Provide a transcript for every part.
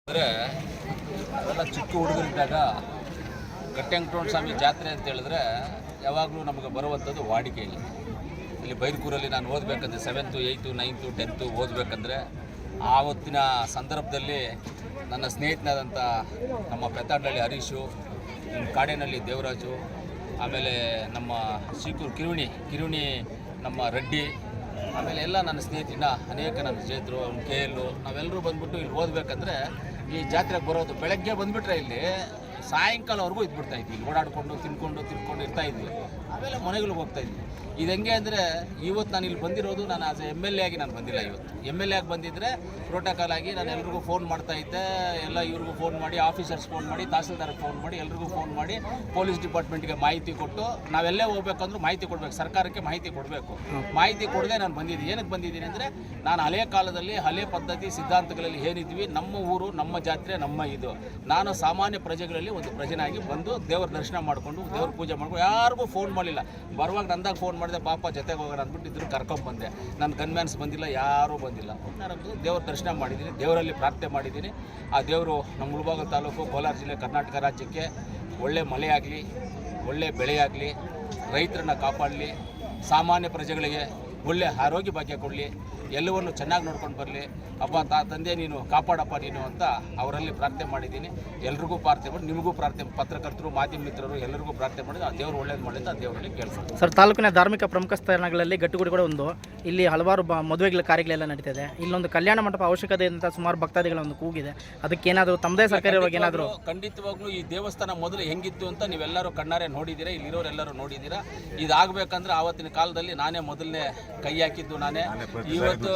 ಅಂದರೆ ಅವೆಲ್ಲ ಚಿಕ್ಕ ಹುಡುಗರಿದ್ದಾಗ ಗಟ್ಟೆಂಕಟೋಣ ಸ್ವಾಮಿ ಜಾತ್ರೆ ಅಂತ ಹೇಳಿದ್ರೆ ಯಾವಾಗಲೂ ನಮಗೆ ಬರುವಂಥದ್ದು ವಾಡಿಕೆ. ಇಲ್ಲಿ ಬೈರ್ಕೂರಲ್ಲಿ ನಾನು ಓದಬೇಕಂದ್ರೆ 7th 8th 9th 10th ಓದಬೇಕಂದ್ರೆ ಆವತ್ತಿನ ಸಂದರ್ಭದಲ್ಲಿ ನನ್ನ ಸ್ನೇಹಿತನಾದಂಥ ನಮ್ಮ ಪೆತ್ತಾಡಳ್ಳಿ ಹರೀಶು, ಕಾಡೇನಹಳ್ಳಿ ದೇವರಾಜು, ಆಮೇಲೆ ನಮ್ಮ ಶ್ರೀಕೂರು ಕಿರುಣಿ ನಮ್ಮ ರೆಡ್ಡಿ, ಆಮೇಲೆ ಎಲ್ಲ ನನ್ನ ಸ್ನೇಹಿತರಿನ ಅನೇಕ ನನ್ನ ಸ್ನೇಹಿತರು KL ನಾವೆಲ್ಲರೂ ಬಂದ್ಬಿಟ್ಟು ಇಲ್ಲಿ ಓದಬೇಕಂದ್ರೆ ಈ ಜಾತ್ರೆಗೆ ಬರೋದು ಬೆಳಗ್ಗೆ ಬಂದುಬಿಟ್ರೆ ಇಲ್ಲಿ ಸಾಯಂಕಾಲವರೆಗೂ ಇದ್ಬಿಡ್ತಾಯಿದ್ವಿ. ಇಲ್ಲಿ ಓಡಾಡಿಕೊಂಡು ತಿನ್ಕೊಂಡು ಇರ್ತಾಯಿದ್ವಿ. ಆಮೇಲೆ ಮನೆಗಳಿಗೆ ಹೋಗ್ತಾಯಿದ್ವಿ. ಇದು ಹೆಂಗೆ ಅಂದರೆ ಇವತ್ತು ನಾನು ಇಲ್ಲಿ ಬಂದಿರೋದು ನಾನು ಆಸ್ MLA ಆಗಿ ನಾನು ಬಂದಿಲ್ಲ. ಇವತ್ತು MLA ಆಗಿ ಬಂದಿದ್ದರೆ ಪ್ರೋಟೋಕಾಲ್ ಆಗಿ ನಾನು ಎಲ್ರಿಗೂ ಫೋನ್ ಮಾಡ್ತಾಯಿದ್ದೆ. ಎಲ್ಲ ಇವ್ರಿಗೂ ಫೋನ್ ಮಾಡಿ, ಆಫೀಸರ್ಸ್ ಫೋನ್ ಮಾಡಿ, ತಹಸೀಲ್ದಾರ್ಗೆ ಫೋನ್ ಮಾಡಿ, ಎಲ್ರಿಗೂ ಫೋನ್ ಮಾಡಿ ಪೊಲೀಸ್ ಡಿಪಾರ್ಟ್ಮೆಂಟ್ಗೆ ಮಾಹಿತಿ ಕೊಟ್ಟು ನಾವೆಲ್ಲೇ ಹೋಗ್ಬೇಕಂದ್ರೂ ಮಾಹಿತಿ ಕೊಡಬೇಕು, ಸರ್ಕಾರಕ್ಕೆ ಮಾಹಿತಿ ಕೊಡಬೇಕು. ಮಾಹಿತಿ ಕೊಡದೆ ನಾನು ಬಂದಿದ್ದೀನಿ. ಏನಕ್ಕೆ ಬಂದಿದ್ದೀನಿ ಅಂದರೆ ನಾನು ಹಳೆಯ ಕಾಲದಲ್ಲಿ ಹಳೆ ಪದ್ಧತಿ ಸಿದ್ಧಾಂತಗಳಲ್ಲಿ ಏನಿದ್ವಿ, ನಮ್ಮ ಊರು ನಮ್ಮ ಜಾತ್ರೆ ನಮ್ಮ ಇದು, ನಾನು ಸಾಮಾನ್ಯ ಪ್ರಜೆಗಳಲ್ಲಿ ಒಂದು ಪ್ರಜೆನಾಗಿ ಬಂದು ದೇವರ ದರ್ಶನ ಮಾಡಿಕೊಂಡು ದೇವ್ರ ಪೂಜೆ ಮಾಡ್ಕೊಂಡು ಯಾರಿಗೂ ಫೋನ್ ಮಾಡಲಿಲ್ಲ. ಬರುವಾಗ ನಂದಾಗ ಫೋನ್ ಮಾಡಿದೆ, ಪಾಪ ಜೊತೆಗೆ ಹೋಗೋಣ ಅಂದ್ಬಿಟ್ಟು ಇದ್ರು ಕರ್ಕೊಂಡ್ಬಂದೆ. ನನ್ನ ಗನ್ಮ್ಯಾನ್ಸ್ ಬಂದಿಲ್ಲ, ಯಾರೂ ಬಂದಿಲ್ಲ. ದೇವ್ರ ದರ್ಶನ ಮಾಡಿದ್ದೀನಿ, ದೇವರಲ್ಲಿ ಪ್ರಾರ್ಥನೆ ಮಾಡಿದ್ದೀನಿ. ಆ ದೇವರು ನಮ್ಮ ಮುಳಬಾಗಿಲು ತಾಲೂಕು, ಕೋಲಾರ ಜಿಲ್ಲೆ, ಕರ್ನಾಟಕ ರಾಜ್ಯಕ್ಕೆ ಒಳ್ಳೆ ಮಳೆಯಾಗಲಿ, ಒಳ್ಳೆ ಬೆಳೆಯಾಗಲಿ, ರೈತರನ್ನ ಕಾಪಾಡಲಿ, ಸಾಮಾನ್ಯ ಪ್ರಜೆಗಳಿಗೆ ಒಳ್ಳೆ ಆರೋಗ್ಯ ಭಾಗ್ಯ ಕೊಡಲಿ, ಎಲ್ಲವನ್ನು ಚೆನ್ನಾಗಿ ನೋಡ್ಕೊಂಡು ಬರಲಿ. ಅಪ್ಪ ತಂದೆ ನೀನು ಕಾಪಾಡಪ್ಪ ನೀನು ಅಂತ ಅವರಲ್ಲಿ ಪ್ರಾರ್ಥನೆ ಮಾಡಿದ್ದೀನಿ. ಎಲ್ರಿಗೂ ಪ್ರಾರ್ಥನೆ ಮಾಡಿ, ನಿಮಗೂ ಪ್ರಾರ್ಥನೆ, ಪತ್ರಕರ್ತರು, ಮಾಧ್ಯಮ ಮಿತ್ರರು ಎಲ್ಲರಿಗೂ ಪ್ರಾರ್ಥನೆ ಮಾಡಿ ಆ ದೇವರು ಒಳ್ಳೇದು ಮಾಡಿದ್ದು ಆ ದೇವರಲ್ಲಿ ಕೇಳಿಸ್ತಾರೆ. ಸರ್, ತಾಲೂಕಿನ ಧಾರ್ಮಿಕ ಪ್ರಮುಖ ಸ್ಥಳಗಳಲ್ಲಿ ಗಟ್ಟುಗುಡಿ ಕೂಡ ಒಂದು, ಇಲ್ಲಿ ಹಲವಾರು ಮದುವೆಗಳ ಕಾರ್ಯಗಳೆಲ್ಲ ನಡೀತಿದೆ. ಇಲ್ಲೊಂದು ಕಲ್ಯಾಣ ಮಂಟಪ ಅವಶ್ಯಕತೆ ಅಂತ ಸುಮಾರು ಭಕ್ತಾದಿಗಳ ಒಂದು ಕೂಗಿದೆ. ಅದಕ್ಕೇನಾದರೂ ತಮ್ಮದೇ ಸರ್ಕಾರವಾಗಿ ಏನಾದರೂ? ಖಂಡಿತವಾಗ್ಲೂ ಈ ದೇವಸ್ಥಾನ ಮೊದಲು ಹೆಂಗಿತ್ತು ಅಂತ ನೀವೆಲ್ಲರೂ ಕಣ್ಣಾರೆ ನೋಡಿದ್ದೀರಾ, ಇಲ್ಲಿರೋರೆಲ್ಲರೂ ನೋಡಿದ್ದೀರಾ. ಇದಾಗಬೇಕಂದ್ರೆ ಆವತ್ತಿನ ಕಾಲದಲ್ಲಿ ನಾನೇ ಮೊದಲನೇ ಕೈ ಹಾಕಿದ್ದು ನಾನೇ. ಇವತ್ತು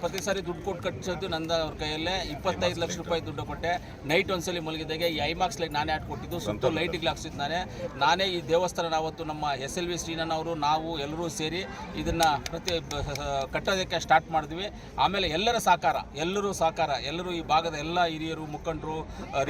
ಪ್ರತಿ ಸಾರಿ ದುಡ್ಡು ಕೊಟ್ಟು ಕಟ್ಟಿಸೋದು ನಂದ ಅವ್ರ ಕೈಯಲ್ಲೇ. 25 ಲಕ್ಷ ರೂಪಾಯಿ ದುಡ್ಡು ಕೊಟ್ಟೆ. ನೈಟ್ ಒಂದ್ಸಲಿ ಮಲಗಿದಾಗೆ ಈ ಐಮಾಕ್ಸ್ ಲೈಟ್ ನಾನೇ ಕೊಟ್ಟಿದ್ದು, ಸುತ್ತ ಲೈಟಿಗೆ ಹಾಕ್ಸಿದ್ದು ನಾನೇ. ಈ ದೇವಸ್ಥಾನ ಅವತ್ತು ನಮ್ಮ SLV ಶ್ರೀನಣ್ಣ ಅವರು ನಾವು ಎಲ್ಲರೂ ಸೇರಿ ಇದನ್ನು ಕಟ್ಟೋದಕ್ಕೆ ಸ್ಟಾರ್ಟ್ ಮಾಡಿದ್ವಿ. ಆಮೇಲೆ ಎಲ್ಲರೂ ಸಹಕಾರ, ಎಲ್ಲರೂ ಈ ಭಾಗದ ಎಲ್ಲ ಹಿರಿಯರು, ಮುಖಂಡರು,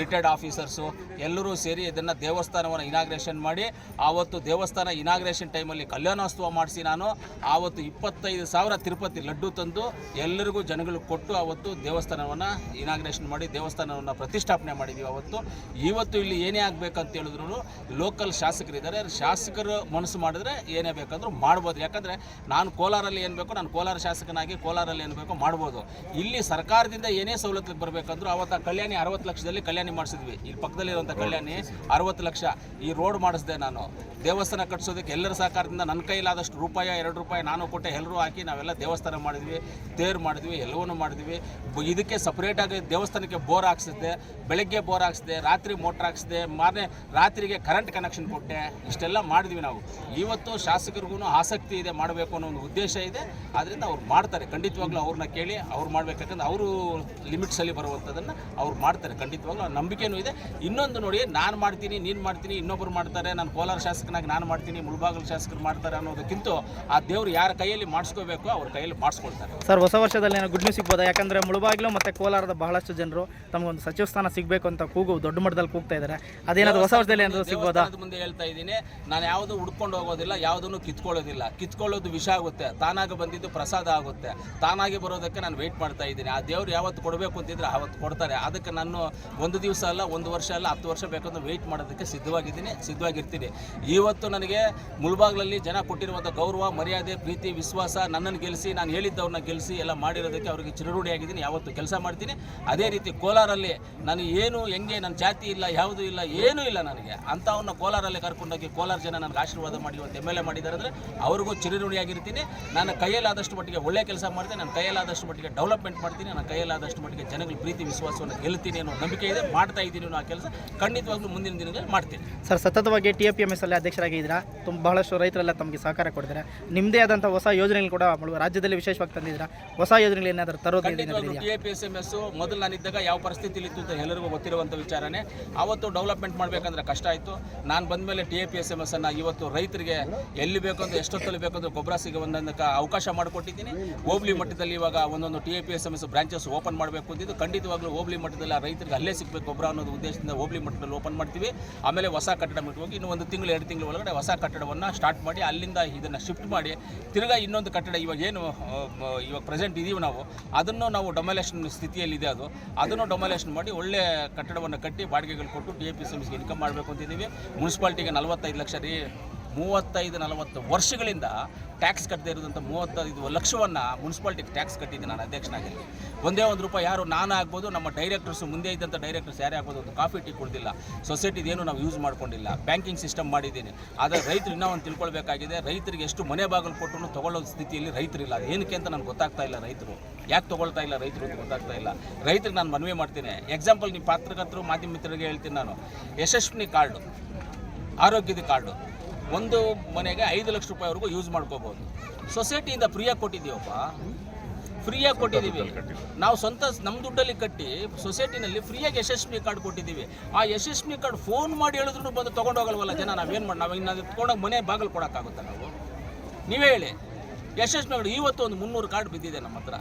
ರಿಟೈರ್ಡ್ ಆಫೀಸರ್ಸು ಎಲ್ಲರೂ ಸೇರಿ ಇದನ್ನು ದೇವಸ್ಥಾನವನ್ನು ಇನಾಗ್ರೇಷನ್ ಮಾಡಿ, ಆವತ್ತು ದೇವಸ್ಥಾನ ಇನಾಗ್ರೇಷನ್ ಟೈಮಲ್ಲಿ ಕಲ್ಯಾಣೋತ್ಸವ ಮಾಡಿಸಿ ನಾನು ಆವತ್ತು 25,000 ತಿರುಪತಿ ಲಡ್ಡು ತಂದು ಎಲ್ಲರಿಗೂ ಜನಗಳಿಗೆ ಕೊಟ್ಟು ಆವತ್ತು ದೇವಸ್ಥಾನವನ್ನು ಇನಾಗ್ರೇಷನ್ ಮಾಡಿ ದೇವಸ್ಥಾನವನ್ನು ಪ್ರತಿಷ್ಠಾಪನೆ ಮಾಡಿದ್ದೀವಿ. ಇವತ್ತು ಇಲ್ಲಿ ಏನೇ ಆಗಬೇಕಂತ ಹೇಳಿದ್ರು ಲೋಕಲ್ ಶಾಸಕರಿದ್ದಾರೆ, ಶಾಸಕರು ಮನಸ್ಸು ಮಾಡಿದ್ರೆ ಏನೇ ಬೇಕಂದ್ರೂ ಮಾಡ್ಬೋದು. ಯಾಕಂದರೆ ನಾನು ಕೋಲಾರಲ್ಲಿ ಏನು ಬೇಕೋ, ನಾನು ಕೋಲಾರ ಶಾಸಕನಾಗಿ ಕೋಲಾರಲ್ಲಿ ಏನು ಬೇಕೋ ಮಾಡ್ಬೋದು. ಇಲ್ಲಿ ಸರ್ಕಾರದಿಂದ ಏನೇ ಸವಲತ್ತು ಬರಬೇಕಂದ್ರೂ ಅವತ್ತು ಆ ಕಲ್ಯಾಣಿ 60 ಲಕ್ಷದಲ್ಲಿ ಕಲ್ಯಾಣಿ ಮಾಡಿಸಿದ್ವಿ. ಇಲ್ಲಿ ಪಕ್ಕದಲ್ಲಿರುವಂಥ ಕಲ್ಯಾಣಿ 60 ಲಕ್ಷ. ಈ ರೋಡ್ ಮಾಡಿಸಿದೆ ನಾನು. ದೇವಸ್ಥಾನ ಕಟ್ಟಿಸೋದಕ್ಕೆ ಎಲ್ಲರ ಸಹಕಾರದಿಂದ ನನ್ನ ಕೈಲಾದಷ್ಟು ರೂಪಾಯಿ 2 ರೂಪಾಯಿ ನಾನು ಕೊಟ್ಟೆ, ಎಲ್ಲರೂ ಹಾಕಿ ನಾವೆಲ್ಲ ದೇವಸ್ಥಾನ ಮಾಡಿದ್ವಿ, ತೇರು ಮಾಡಿದ್ವಿ, ಎಲ್ಲವನ್ನೂ ಮಾಡಿದ್ವಿ. ಇದಕ್ಕೆ ಸಪ್ರೇಟಾಗಿ ದೇವಸ್ಥಾನಕ್ಕೆ ಬೋರ್ ಹಾಕ್ಸಿದ್ದೆ, ಬೆಳಗ್ಗೆ ಬೋರ್ ಹಾಕ್ಸಿದೆ, ರಾತ್ರಿ ಮೋಟ್ರ್ ಹಾಕ್ಸಿದೆ, ಮಾರನೇ ರಾತ್ರಿಗೆ ಕರೆಂಟ್ ಕನೆಕ್ಷನ್ ಕೊಟ್ಟೆ. ಇಷ್ಟೆಲ್ಲ ಮಾಡಿದ್ವಿ ನಾವು. ಇವತ್ತು ಶಾಸಕರಿಗೂ ಆಸಕ್ತಿ ಇದೆ, ಮಾಡಬೇಕು ಅನ್ನೋ ಒಂದು ಉದ್ದೇಶ ಇದೆ. ಆದ್ದರಿಂದ ಅವ್ರು ಮಾಡ್ತಾರೆ. ಖಂಡಿತವಾಗ್ಲೂ ಅವ್ರನ್ನ ಕೇಳಿ ಅವ್ರು ಮಾಡಬೇಕಂದ್ರೆ ಅವರು ಲಿಮಿಟ್ಸಲ್ಲಿ ಬರುವಂಥದ್ದನ್ನು ಅವ್ರು ಮಾಡ್ತಾರೆ. ಖಂಡಿತವಾಗ್ಲೂ ನಂಬಿಕೆನೂ ಇದೆ. ಇನ್ನೊಂದು ನೋಡಿ, ನಾನು ಮಾಡ್ತೀನಿ, ನೀನು ಮಾಡ್ತೀನಿ, ಇನ್ನೊಬ್ಬರು ಮಾಡ್ತಾರೆ, ನಾನು ಕೋಲಾರ ಶಾಸಕನಾಗಿ ನಾನು ಮಾಡ್ತೀನಿ, ಮುಳಬಾಗಿಲು ಶಾಸಕರು ಮಾಡ್ತಾರೆ ಅನ್ನೋದಕ್ಕಿಂತ ಆ ದೇವರು ಯಾರ ಕೈಯಲ್ಲಿ ಮಾಡಿಸ್ಕೋಬೇಕು ಅವ್ರ ಕೈಯಲ್ಲಿ ಮಾಡಿಸ್ಕೊಳ್ತಾರೆ. ಸರ್, ಹೊಸ ವರ್ಷದಲ್ಲಿ ಏನೋ ಗುಡ್ ನ್ಯೂಸ್ ಸಿಗ್ಬೋದಾ? ಯಾಕಂದರೆ ಮುಳಬಾಗಿಲು ಮತ್ತು ಕೋಲಾರದ ಬಹಳಷ್ಟು ಜನರು ತಮಗೊಂದು ಸಚಿವ ಸ್ಥಾನ ಸಿಗಬೇಕು ಅಂತ ದೊಡ್ಡ ಮಟ್ಟದಲ್ಲಿ ಕೂಗ್ತಾ ಇದ್ದಾರೆ. ಅದೇನಾದರೂ ಹೊಸ ವರ್ಷದಲ್ಲಿ ಏನಾದರೂ ಸಿಗ್ಬೋದಾ? ಮುಂದೆ ಹೇಳ್ತಾ ಇದ್ದೀನಿ, ನಾನು ಯಾವುದು ಹುಡ್ಕೊಂಡು ಹೋಗೋದಿಲ್ಲ, ಯಾವುದನ್ನು ಕಿತ್ಕೊಳ್ಳೋದಿಲ್ಲ. ಕಿತ್ಕೊಳ್ಳೋದು ವಿಷ ಆಗುತ್ತೆ, ತಾನಾಗಿ ಬಂದಿದ್ದು ಪ್ರಸಾದ ಆಗುತ್ತೆ. ತಾನಾಗಿ ಬರೋದಕ್ಕೆ ನಾನು ವೆಯ್ಟ್ ಮಾಡ್ತಾ ಇದ್ದೀನಿ. ಆ ದೇವರು ಯಾವತ್ತು ಕೊಡಬೇಕು ಅಂತಿದ್ರೆ ಆವತ್ತು ಕೊಡ್ತಾರೆ. ಅದಕ್ಕೆ ನಾನು ಒಂದು ದಿವಸ ಅಲ್ಲ, 1 ವರ್ಷ ಅಲ್ಲ, 10 ವರ್ಷ ಬೇಕಂದ್ರೆ ವೆಯ್ಟ್ ಮಾಡೋದಕ್ಕೆ ಸಿದ್ಧವಾಗಿರ್ತೀನಿ. ಇವತ್ತು ನನಗೆ ಮುಳಬಾಗಿಲಲ್ಲಿ ಜನ ಕೊಟ್ಟಿರುವಂಥ ಗೌರವ, ಮರ್ಯಾದೆ, ಪ್ರೀತಿ, ವಿಶ್ವಾಸ, ನನ್ನನ್ನು ಗೆಲ್ಲಿಸಿ, ನಾನು ಹೇಳಿದ್ದವ್ರನ್ನ ಗೆಲ್ಲಿಸಿ ಎಲ್ಲ ಮಾಡಿರೋದಕ್ಕೆ ಅವರಿಗೆ ಚಿರಋಣಿಯಾಗಿದ್ದೀನಿ. ಯಾವತ್ತು ಕೆಲಸ ಮಾಡ್ತೀನಿ. ಅದೇ ರೀತಿ ಕೋಲಾರಲ್ಲಿ ನಾನು ಏನು ಹೆಂಗೆ ನನ್ನ ಜಾತಿ ಇಲ್ಲ, ಯಾವುದೂ ಇಲ್ಲ, ಏನೂ ಇಲ್ಲ ನನಗೆ. ಅಂಥವನ್ನ ಕೋಲಾರಲ್ಲಿ ಕರ್ಕೊಂಡೋಗಿ ಕೋಲಾರ ಜನ ನನಗೆ ಆಶೀರ್ವಾದ ಮಾಡಿ ಇವತ್ತು MLA ಮಾಡಿದ್ದಾರೆ ಅಂದರೆ ಅವ್ರಿಗೂ ಚಿರಋಣಿಯಾಗಿರ್ತೀನಿ. ನನ್ನ ಕೈಯಲ್ಲಾದಷ್ಟು ಮಟ್ಟಿಗೆ ಒಳ್ಳೆ ಕೆಲಸ ಮಾಡ್ತೀನಿ, ನನ್ನ ಕೈಯಲ್ಲಾದಷ್ಟು ಮಟ್ಟಿಗೆ ಡೆವಲಪ್ಮೆಂಟ್ ಮಾಡ್ತೀನಿ, ನನ್ನ ಕೈಯಲ್ಲಾದಷ್ಟು ಮಟ್ಟಿಗೆ ಜನಗಳ ಪ್ರೀತಿ ವಿಶ್ವಾಸವನ್ನು ಗೆಲ್ತೀನಿ ಅನ್ನೋ ನಂಬಿಕೆ ಇದೆ. ಮಾಡ್ತಾ ಇದ್ದೀನಿ ಆ ಕೆಲಸ. ಖಂಡಿತವಾಗ್ಲೂ ಮುಂದಿನ ದಿನಗಳಲ್ಲಿ ಮಾಡ್ತೀನಿ. ಸರ್, ಸತತವಾಗಿ TAPMS ಅಲ್ಲಿ ಅಧ್ಯಕ್ಷರಾಗಿದ್ದೀರಾ. ಬಹಳಷ್ಟು ರೈತರೆಲ್ಲ ತಮಗೆ ಸಹಕಾರ ಕೊಡ್ತಾರೆ. ನಿಮ್ಮದೇ ಆದಂಥ ಹೊಸ ಯೋಜನೆಗಳು ಕೂಡ ರಾಜ್ಯದಲ್ಲಿ ವಿಶೇಷವಾಗಿ ತಂದಿದ್ದೀರಾ. ಹೊಸ ಯೋಜನೆಗಳು ಏನಾದರೂ ತರೋದು? TAPMS ಮೊದಲು ನಾನಿದ್ದಾಗ ಯಾವ ಪರಿಸ್ಥಿತಿಲಿ ಇತ್ತು ಅಂತ ಎಲ್ಲರಿಗೂ ಗೊತ್ತಿರುವಂಥ ವಿಚಾರನೇ. ಆವತ್ತು ಡೆವಲಪ್ಮೆಂಟ್ ಮಾಡಬೇಕಂದ್ರೆ ಕಷ್ಟ ಆಯಿತು. ನಾನು ಬಂದಮೇಲೆ TAPMS ಅನ್ನು ಇವತ್ತು ರೈತರಿಗೆ ಎಲ್ಲಿ ಬೇಕಂದ್ರೆ ಎಷ್ಟೊತ್ತಲ್ಲಿ ಬೇಕಂದ್ರೆ ಗೊಬ್ಬರ ಸಿಗೋದಕ್ಕೆ ಅವಕಾಶ ಮಾಡಿಕೊಟ್ಟಿದ್ದೀನಿ. ಹೋಬಳಿ ಮಟ್ಟದಲ್ಲಿ ಇವಾಗ ಒಂದೊಂದು TAPMS ಬ್ರಾಂಚಸ್ ಓಪನ್ ಮಾಡಬೇಕು ಅಂತಿದ್ದು. ಖಂಡಿತವಾಗ್ಲೂ ಹೋಬಳಿ ಮಟ್ಟದಲ್ಲಿ ರೈತರಿಗೆ ಅಲ್ಲೇ ಸಿಗಬೇಕು ಗೊಬ್ಬರ ಅನ್ನೋದು ಉದ್ದೇಶದಿಂದ ಹೋಬಳಿ ಮಟ್ಟದಲ್ಲಿ ಓಪನ್ ಮಾಡ್ತೀವಿ. ಆಮೇಲೆ ಹೊಸ ಕಟ್ಟಡ ಹೋಗಿ ಇನ್ನು 1 ತಿಂಗಳು 2 ತಿಂಗಳ ಒಳಗಡೆ ಹೊಸ ಕಟ್ಟಡವನ್ನು ಸ್ಟಾರ್ಟ್ ಮಾಡಿ ಅಲ್ಲಿಂದ ಇದನ್ನು ಶಿಫ್ಟ್ ಮಾಡಿ ತಿರ್ಗಾ ಇನ್ನೊಂದು ಕಟ್ಟಡ ಇವಾಗ ಏನು ಇವಾಗ ಪ್ರೆಸೆಂಟ್ ಇದ್ದೀವಿ ಅದನ್ನು ನಾವು ಡೊಮಲೇಷನ್ ಸ್ಥಿತಿಯಲ್ಲಿದೆ ಅದನ್ನು ಡೊಮಲೇಷನ್ ಮಾಡಿ ಒಳ್ಳೆ ಕಟ್ಟಡವನ್ನು ಕಟ್ಟಿ ಬಾಡಿಗೆಗಳು ಕೊಟ್ಟು TAPSMSಗೆ ಇನ್ಕಮ್ ಮಾಡಬೇಕು ಅಂತಿದ್ದೀವಿ. ಮುನ್ಸಿಪಾಲ್ಟಿಗೆ 45 ಲಕ್ಷ ರೀ. 35-40 ವರ್ಷಗಳಿಂದ ಟ್ಯಾಕ್ಸ್ ಕಟ್ಟದೇ ಇರೋದಂಥ 35 ಲಕ್ಷವನ್ನು ಮುನ್ಸಿಪಾಲ್ಟಿಗೆ ಟ್ಯಾಕ್ಸ್ ಕಟ್ಟಿದ್ದೀನಿ ನಾನು ಅಧ್ಯಕ್ಷನಾಗಿ. ಒಂದೇ ಒಂದು ರೂಪಾಯಿ ಯಾರು ನಾನು ಆಗ್ಬೋದು, ನಮ್ಮ ಡೈರೆಕ್ಟರ್ಸು ಮುಂದೆ ಇದ್ದಂಥ ಡೈರೆಕ್ಟರ್ಸ್ ಯಾರೇ ಆಗ್ಬೋದು, ಒಂದು ಕಾಫಿ ಟೀ ಕೊಡ್ದಿಲ್ಲ. ಸೊಸೈಟಿದೇನು ನಾವು ಯೂಸ್ ಮಾಡ್ಕೊಂಡಿಲ್ಲ. ಬ್ಯಾಂಕಿಂಗ್ ಸಿಸ್ಟಮ್ ಮಾಡಿದ್ದೀನಿ. ಆದರೆ ರೈತರು ಇನ್ನೂ ಒಂದು ತಿಳ್ಕೊಳ್ಬೇಕಾಗಿದೆ, ರೈತರಿಗೆ ಎಷ್ಟು ಮನೆ ಬಾಗಿಲು ಕೊಟ್ಟರು ತೊಗೊಳ್ಳೋ ಸ್ಥಿತಿಯಲ್ಲಿ ರೈತರಿಲ್ಲ. ಅದು ಏನಕ್ಕೆ ಅಂತ ನನಗೆ ಗೊತ್ತಾಗ್ತಾ ಇಲ್ಲ. ರೈತರು ಯಾಕೆ ತೊಗೊಳ್ತಾ ಇಲ್ಲ ರೈತರು ಅಂತ ಗೊತ್ತಾಗ್ತಾ ಇಲ್ಲ. ರೈತರಿಗೆ ನಾನು ಮನವಿ ಮಾಡ್ತೀನಿ. ಎಕ್ಸಾಂಪಲ್ ನಿಮ್ಮ ಪತ್ರಕರ್ತರು ಮಾಧ್ಯಮ ಮಿತ್ರರಿಗೆ ಹೇಳ್ತೀನಿ ನಾನು, ಯಶಸ್ವಿನಿ ಕಾರ್ಡು, ಆರೋಗ್ಯದ ಕಾರ್ಡು ಒಂದು ಮನೆಗೆ 5 ಲಕ್ಷ ರೂಪಾಯಿವರೆಗೂ ಯೂಸ್ ಮಾಡ್ಕೋಬೋದು. ಸೊಸೈಟಿಯಿಂದ ಫ್ರೀಯಾಗಿ ಕೊಟ್ಟಿದ್ದೀವಪ್ಪ, ಫ್ರೀಯಾಗಿ ಕೊಟ್ಟಿದ್ದೀವಿ ನಾವು. ಸ್ವಂತ ನಮ್ಮ ದುಡ್ಡಲ್ಲಿ ಕಟ್ಟಿ ಸೊಸೈಟಿನಲ್ಲಿ ಫ್ರೀಯಾಗಿ ಯಶಸ್ವಿ ಕಾರ್ಡ್ ಕೊಟ್ಟಿದ್ದೀವಿ. ಆ ಯಶಸ್ವಿ ಕಾರ್ಡ್ ಫೋನ್ ಮಾಡಿ ಹೇಳಿದ್ರು ಬಂದು ತೊಗೊಂಡೋಗಲ್ವಲ್ಲ ಜನ. ನಾವೇನು ಮಾಡಿ ನಾವು ಇನ್ನು ತೊಗೊಂಡೋಗಿ ಮನೆ ಬಾಗಿಲು ಕೊಡೋಕ್ಕಾಗುತ್ತಾ ನಾವು? ನೀವೇ ಹೇಳಿ. ಯಶಸ್ವಿ ಕಾರ್ಡ್ ಇವತ್ತು ಒಂದು 300 ಕಾರ್ಡ್ ಬಿದ್ದಿದೆ ನಮ್ಮ ಹತ್ರ.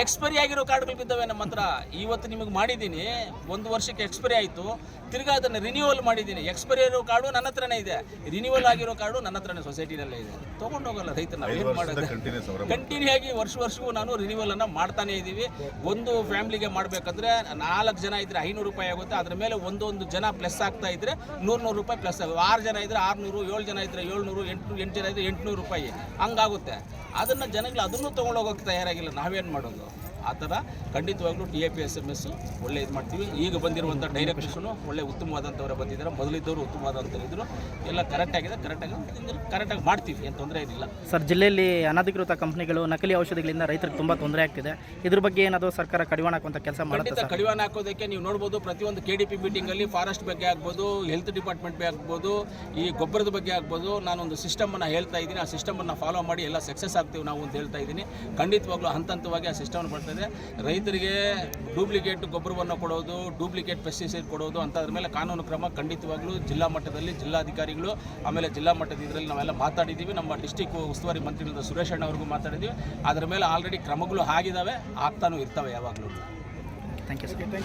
ಎಕ್ಸ್ಪೈರಿ ಆಗಿರೋ ಕಾರ್ಡ್ಗಳು ಬಿದ್ದಾವೆ ನಮ್ಮ ಹತ್ರ. ಇವತ್ತು ನಿಮಗೆ ಮಾಡಿದ್ದೀನಿ, 1 ವರ್ಷಕ್ಕೆ ಎಕ್ಸ್ಪೈರಿ ಆಯಿತು, ತಿರ್ಗಾ ಅದನ್ನು ರಿನ್ಯೂವಲ್ ಮಾಡಿದ್ದೀನಿ. ಎಕ್ಸ್ಪೈರಿ ಇರೋ ಕಾರ್ಡು ನನ್ನ ಹತ್ರನೇ ಇದೆ, ರಿನ್ಯೂವಲ್ ಆಗಿರೋ ಕಾರ್ಡು ನನ್ನ ಹತ್ರನೇ ಸೊಸೈಟಿನಲ್ಲೇ ಇದೆ. ತೊಗೊಂಡೋಗಲ್ಲ ರೈತ. ನಾವು ಏನು ಮಾಡೋದು? ಕಂಟಿನ್ಯೂ ಆಗಿ ವರ್ಷವೂ ನಾನು ರಿನ್ಯೂವಲನ್ನು ಮಾಡ್ತಾನೇ ಇದ್ದೀವಿ. ಒಂದು ಫ್ಯಾಮಿಲಿಗೆ ಮಾಡಬೇಕಂದ್ರೆ 4 ಜನ ಇದ್ದರೆ 500 ರೂಪಾಯಿ ಆಗುತ್ತೆ. ಅದ್ರ ಮೇಲೆ ಒಂದೊಂದು ಜನ ಪ್ಲಸ್ ಆಗ್ತಾ ಇದ್ದರೆ 100 ರೂಪಾಯಿ ಪ್ಲಸ್ ಆಗುತ್ತೆ. 6 ಜನ ಇದ್ದರೆ 600, 7 ಜನ ಇದ್ದರೆ 700, 8 ಜನ ಇದ್ದರೆ 800 ರೂಪಾಯಿ ಹಂಗಾಗುತ್ತೆ. ಅದನ್ನು ಜನಗಳು ಅದನ್ನು ತೊಗೊಂಡೋಗೋಕ್ಕೆ ತಯಾರಾಗಿಲ್ಲ. ನಾವೇನು ಮಾಡೋದು? ಆ ಥರ ಖಂಡಿತವಾಗ್ಲೂ TAPSMS ಒಳ್ಳೆ ಇದು ಮಾಡ್ತೀವಿ. ಈಗ ಬಂದಿರುವಂಥ ಡೈರೆಕ್ಟರ್ಸು ಒಳ್ಳೆ ಉತ್ತಮವಾದಂಥವ್ರೆ ಬಂದಿದ್ದಾರೆ. ಮೊದಲಿದ್ದವರು ಉತ್ತಮವಾದಂಥವ್ರು ಎಲ್ಲ ಕರೆಕ್ಟಾಗಿ ಮಾಡ್ತೀವಿ, ಏನು ತೊಂದರೆ ಏನಿಲ್ಲ. ಸರ್, ಜಿಲ್ಲೆಯಲ್ಲಿ ಅನಧಿಕೃತ ಕಂಪ್ನಿಗಳು ನಕಲಿ ಔಷಧಿಗಳಿಂದ ರೈತರಿಗೆ ತುಂಬ ತೊಂದರೆ ಆಗ್ತಿದೆ. ಇದ್ರ ಬಗ್ಗೆ ಏನಾದರೂ ಸರ್ಕಾರ ಕಡಿವಾಣ ಹಾಕುವಂಥ ಕೆಲಸ ಮಾಡುತ್ತೆ? ಕಡಿವಾಣ ಹಾಕೋದಕ್ಕೆ ನೀವು ನೋಡ್ಬೋದು, ಪ್ರತಿಯೊಂದು KDP ಮೀಟಿಂಗಲ್ಲಿ ಫಾರೆಸ್ಟ್ ಬಗ್ಗೆ ಆಗ್ಬೋದು, ಹೆಲ್ತ್ ಡಿಪಾರ್ಟ್ಮೆಂಟ್ ಬಗ್ಗೆ ಆಗ್ಬೋದು, ಈ ಗೊಬ್ಬರದ ಬಗ್ಗೆ ಆಗ್ಬೋದು, ನಾನೊಂದು ಸಿಸ್ಟಮನ್ನು ಹೇಳ್ತಾ ಇದ್ದೀನಿ. ಆ ಸಿಸ್ಟಮನ್ನು ಫಾಲೋ ಮಾಡಿ ಎಲ್ಲ ಸಕ್ಸಸ್ ಆಗ್ತೀವಿ ನಾವು ಅಂತ ಹೇಳ್ತಾ ಇದ್ದೀನಿ. ಖಂಡಿತವಾಗ್ಲೂ ಹಂತವಾಗಿ ಆ ಸಿಸ್ಟಮ್ ಬರ್ತದೆ. ರೈತರಿಗೆ ಡೂಪ್ಲಿಕೇಟ್ ಗೊಬ್ಬರವನ್ನು ಕೊಡೋದು, ಡೂಪ್ಲಿಕೇಟ್ ಪೆಸ್ಟಿಸೈಡ್ ಕೊಡೋದು ಅಂಥದ್ರ ಮೇಲೆ ಕಾನೂನು ಕ್ರಮ ಖಂಡಿತವಾಗ್ಲೂ ಜಿಲ್ಲಾ ಮಟ್ಟದಲ್ಲಿ ಜಿಲ್ಲಾಧಿಕಾರಿಗಳು, ಆಮೇಲೆ ಜಿಲ್ಲಾ ಮಟ್ಟದ ಇದರಲ್ಲಿ ನಾವೆಲ್ಲ ಮಾತಾಡಿದ್ದೀವಿ. ನಮ್ಮ ಡಿಸ್ಟಿಕ್ ಉಸ್ತುವಾರಿ ಮಂತ್ರಿಗಳಾದ ಸುರೇಶ್ ಅಣ್ಣ ಅವ್ರಿಗೂ ಮಾತಾಡಿದ್ದೀವಿ. ಅದರ ಮೇಲೆ ಆಲ್ರೆಡಿ ಕ್ರಮಗಳು ಆಗಿದ್ದಾವೆ, ಆಗ್ತಾನೂ ಇರ್ತವೆ ಯಾವಾಗಲೂ. Thank you sir.